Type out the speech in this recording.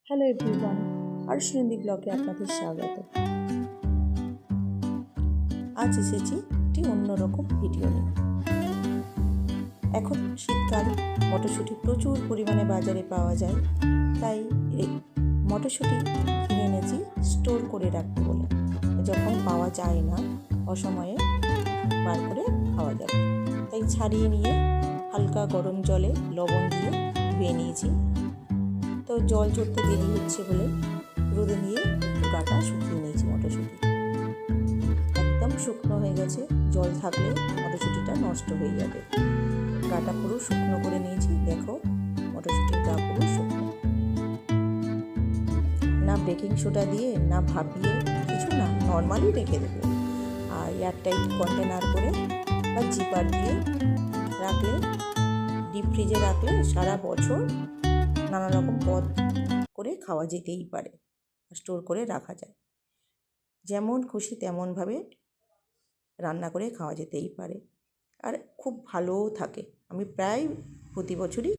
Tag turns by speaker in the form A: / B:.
A: Hello everyone, আর সুনন্দী ব্লগে আপনাদের স্বাগত। আজ এসেছি একটি অন্যরকম ভিডিও নিয়ে। এখন শীতকাল, মটরশুঁটি প্রচুর পরিমাণে বাজারে পাওয়া যায়, তাই এই মটরশুঁটি কিনে এনেছি স্টোর করে রাখতে বলে, যখন পাওয়া যায় না অসময়ে বার করে খাওয়া যাবে। তাই ছাড়িয়ে নিয়ে হালকা গরম জলে লবণ দিয়ে ধুয়ে নিয়েছি। তো জল ঝরতে দেরি হচ্ছে বলে রোদে নিয়ে একটু গাটা শুকিয়ে নিয়েছি। মটরশুঁটি একদম শুকনো হয়ে গেছে, জল থাকলে মটরশুঁটিটা নষ্ট হয়ে যাবে। গাটা পুরো শুকনো করে নিয়েছি, দেখো মটরশুঁটির গা পুরো শুকনো। না বেকিং সোডা দিয়ে না ভাপিয়ে কিছু না, নর্মালি রেখে দেবে। আর এয়ারটাইট কন্টেনার করে বা জিপার দিয়ে রাখলে, ডিপ ফ্রিজে রাখলে সারা বছর নানা রকম পদ করে খাওয়া যেতেই পারে, স্টোর করে রাখা যায়। যেমন খুশি তেমনভাবে রান্না করে খাওয়া যেতেই পারে, আর খুব ভালোও থাকে। আমি প্রায় প্রতি বছরই